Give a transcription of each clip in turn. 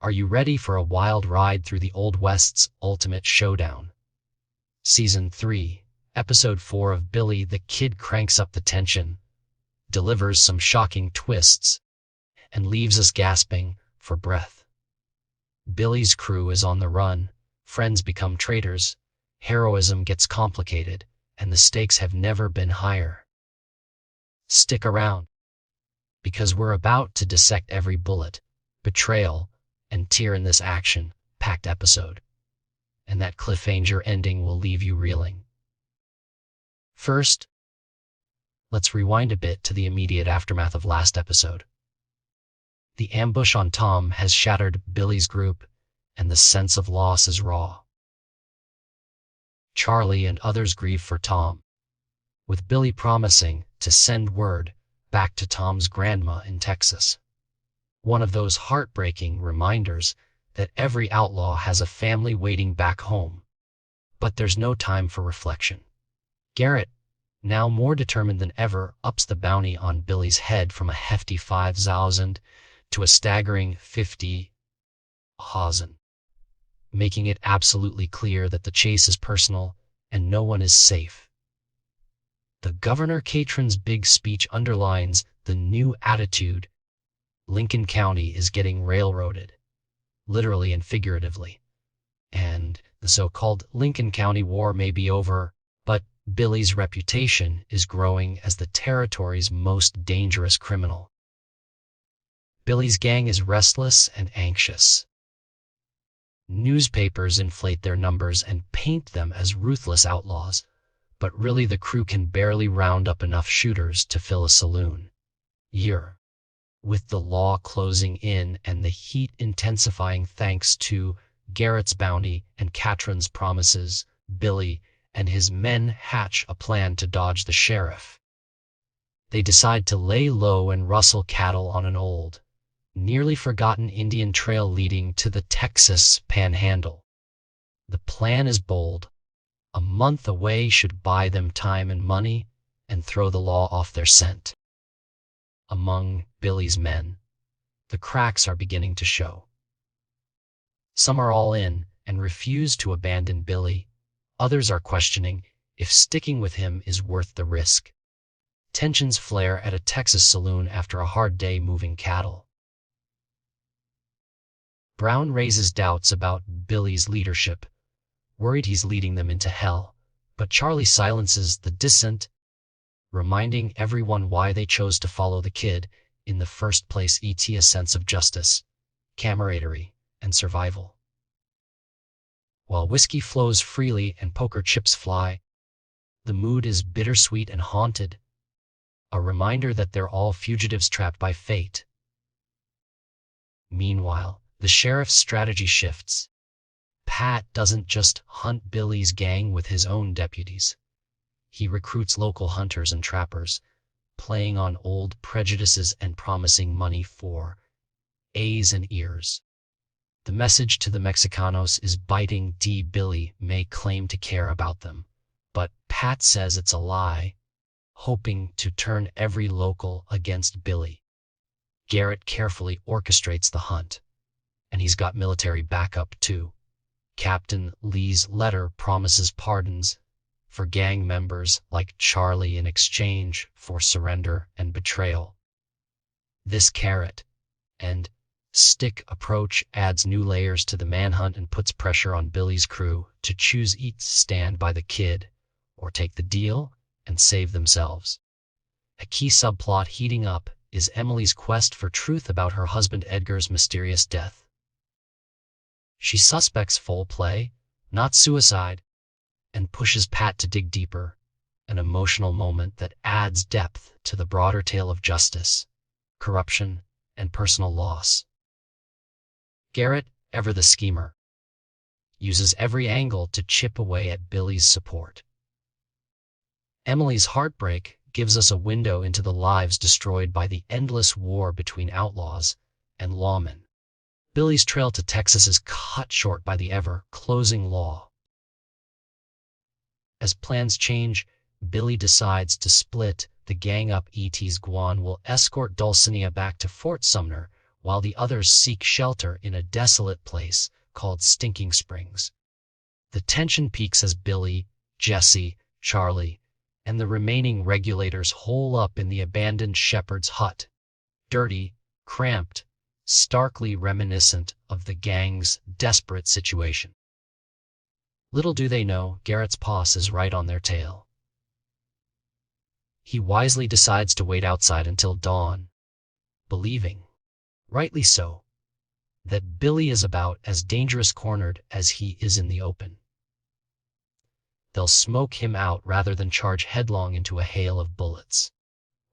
Are you ready for a wild ride through the Old West's ultimate showdown? Season 3, Episode 4 of Billy the Kid cranks up the tension, delivers some shocking twists, and leaves us gasping for breath. Billy's crew is on the run, friends become traitors, heroism gets complicated, and the stakes have never been higher. Stick around, because we're about to dissect every bullet, betrayal, and tear in this action-packed episode. And that cliffhanger ending will leave you reeling. First, let's rewind a bit to the immediate aftermath of last episode. The ambush on Tom has shattered Billy's group, and the sense of loss is raw. Charlie and others grieve for Tom, with Billy promising to send word back to Tom's grandma in Texas. One of those heartbreaking reminders that every outlaw has a family waiting back home. But there's no time for reflection. Garrett, now more determined than ever, ups the bounty on Billy's head from a hefty 5,000 to a staggering 50,000, making it absolutely clear that the chase is personal and no one is safe. The Governor Catron's big speech underlines the new attitude. Lincoln County is getting railroaded, literally and figuratively. And the so-called Lincoln County War may be over, but Billy's reputation is growing as the territory's most dangerous criminal. Billy's gang is restless and anxious. Newspapers inflate their numbers and paint them as ruthless outlaws, but really the crew can barely round up enough shooters to fill a saloon. With the law closing in and the heat intensifying thanks to Garrett's bounty and Catron's promises, Billy and his men hatch a plan to dodge the sheriff. They decide to lay low and rustle cattle on an old, nearly forgotten Indian trail leading to the Texas Panhandle. The plan is bold. A month away should buy them time and money and throw the law off their scent. Among Billy's men, the cracks are beginning to show. Some are all in and refuse to abandon Billy. Others are questioning if sticking with him is worth the risk. Tensions flare at a Texas saloon after a hard day moving cattle. Brown raises doubts about Billy's leadership, worried he's leading them into hell, but Charlie silences the dissent, reminding everyone why they chose to follow the kid in the first place, a sense of justice, camaraderie, and survival. While whiskey flows freely and poker chips fly, the mood is bittersweet and haunted, a reminder that they're all fugitives trapped by fate. Meanwhile, the sheriff's strategy shifts. Pat doesn't just hunt Billy's gang with his own deputies. He recruits local hunters and trappers, playing on old prejudices and promising money for eyes and ears. The message to the Mexicanos is biting. Billy may claim to care about them, but Pat says it's a lie, hoping to turn every local against Billy. Garrett carefully orchestrates the hunt, and he's got military backup too. Captain Lee's letter promises pardons for gang members like Charlie in exchange for surrender and betrayal. This carrot and stick approach adds new layers to the manhunt and puts pressure on Billy's crew to choose each stand by the kid or take the deal and save themselves. A key subplot heating up is Emily's quest for truth about her husband Edgar's mysterious death. She suspects foul play, not suicide, and pushes Pat to dig deeper, an emotional moment that adds depth to the broader tale of justice, corruption, and personal loss. Garrett, ever the schemer, uses every angle to chip away at Billy's support. Emily's heartbreak gives us a window into the lives destroyed by the endless war between outlaws and lawmen. Billy's trail to Texas is cut short by the ever-closing law. As plans change, Billy decides to split the gang up. Guan will escort Dulcinea back to Fort Sumner, while the others seek shelter in a desolate place called Stinking Springs. The tension peaks as Billy, Jesse, Charlie, and the remaining regulators hole up in the abandoned shepherd's hut. Dirty, cramped, starkly reminiscent of the gang's desperate situation. Little do they know, Garrett's boss is right on their tail. He wisely decides to wait outside until dawn, believing, rightly so, that Billy is about as dangerous cornered as he is in the open. They'll smoke him out rather than charge headlong into a hail of bullets.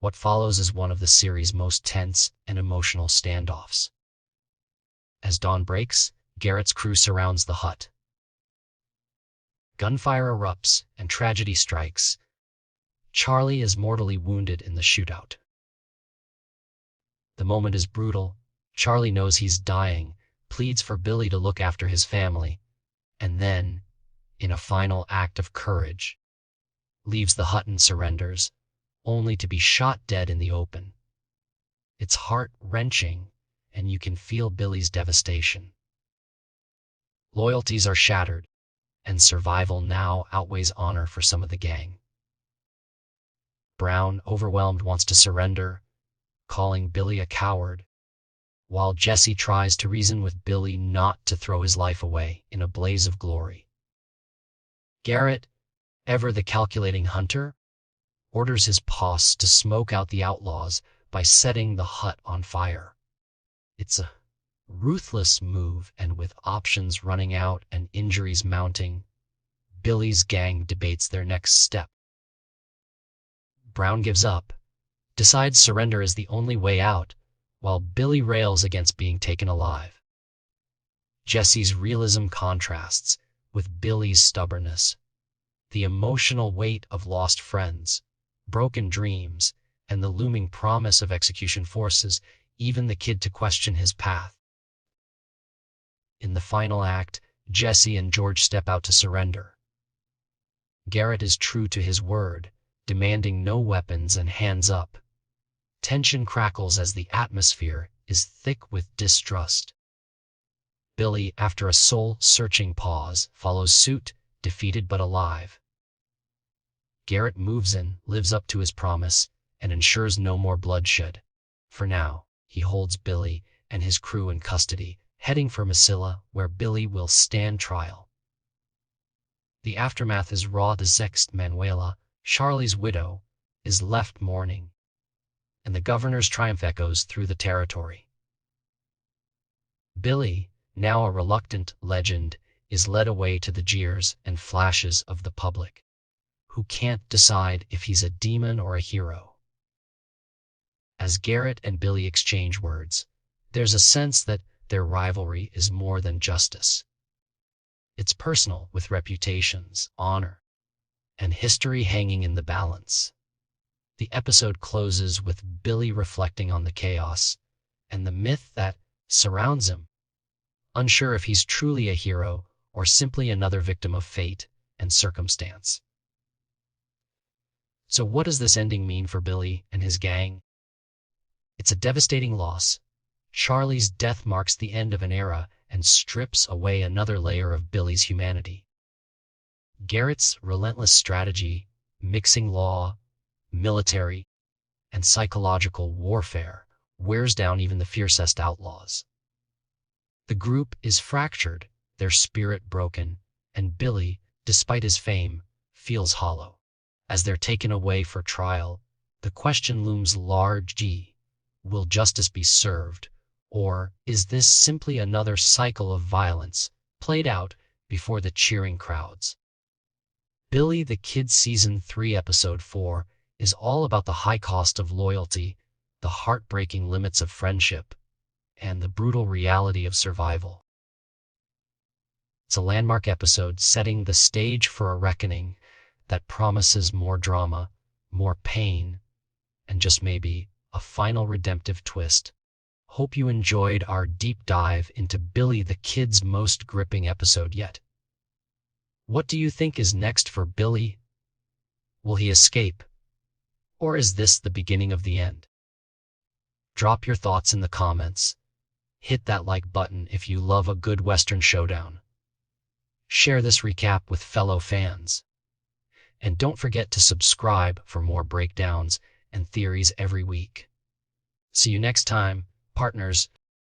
What follows is one of the series' most tense and emotional standoffs. As dawn breaks, Garrett's crew surrounds the hut. Gunfire erupts and tragedy strikes. Charlie is mortally wounded in the shootout. The moment is brutal. Charlie knows he's dying, pleads for Billy to look after his family, and then, in a final act of courage, leaves the hut and surrenders, only to be shot dead in the open. It's heart-wrenching, and you can feel Billy's devastation. Loyalties are shattered, and survival now outweighs honor for some of the gang. Brown, overwhelmed, wants to surrender, calling Billy a coward, while Jesse tries to reason with Billy not to throw his life away in a blaze of glory. Garrett, ever the calculating hunter, orders his posse to smoke out the outlaws by setting the hut on fire. It's a ruthless move, and with options running out and injuries mounting, Billy's gang debates their next step. Brown gives up, decides surrender is the only way out, while Billy rails against being taken alive. Jesse's realism contrasts with Billy's stubbornness. The emotional weight of lost friends, broken dreams, and the looming promise of execution forces even the kid to question his path. In the final act, Jesse and George step out to surrender. Garrett is true to his word, demanding no weapons and hands up. Tension crackles as the atmosphere is thick with distrust. Billy, after a soul-searching pause, follows suit, defeated but alive. Garrett moves in, lives up to his promise, and ensures no more bloodshed. For now, he holds Billy and his crew in custody, heading for Mesilla, where Billy will stand trial. The aftermath is raw. The Sext Manuela, Charlie's widow, is left mourning, and the governor's triumph echoes through the territory. Billy, now a reluctant legend, is led away to the jeers and flashes of the public, who can't decide if he's a demon or a hero. As Garrett and Billy exchange words, there's a sense that their rivalry is more than justice. It's personal, with reputations, honor, and history hanging in the balance. The episode closes with Billy reflecting on the chaos and the myth that surrounds him, unsure if he's truly a hero or simply another victim of fate and circumstance. So what does this ending mean for Billy and his gang? It's a devastating loss. Charlie's death marks the end of an era and strips away another layer of Billy's humanity. Garrett's relentless strategy, mixing law, military, and psychological warfare, wears down even the fiercest outlaws. The group is fractured, their spirit broken, and Billy, despite his fame, feels hollow. As they're taken away for trial, the question looms large: will justice be served, or is this simply another cycle of violence played out before the cheering crowds? Billy the Kid Season 3 Episode 4 is all about the high cost of loyalty, the heartbreaking limits of friendship, and the brutal reality of survival. It's a landmark episode setting the stage for a reckoning that promises more drama, more pain, and just maybe a final redemptive twist. Hope you enjoyed our deep dive into Billy the Kid's most gripping episode yet. What do you think is next for Billy? Will he escape? Or is this the beginning of the end? Drop your thoughts in the comments, Hit that like button if you love a good Western showdown. Share this recap with fellow fans. And don't forget to subscribe for more breakdowns and theories every week. See you next time, partners.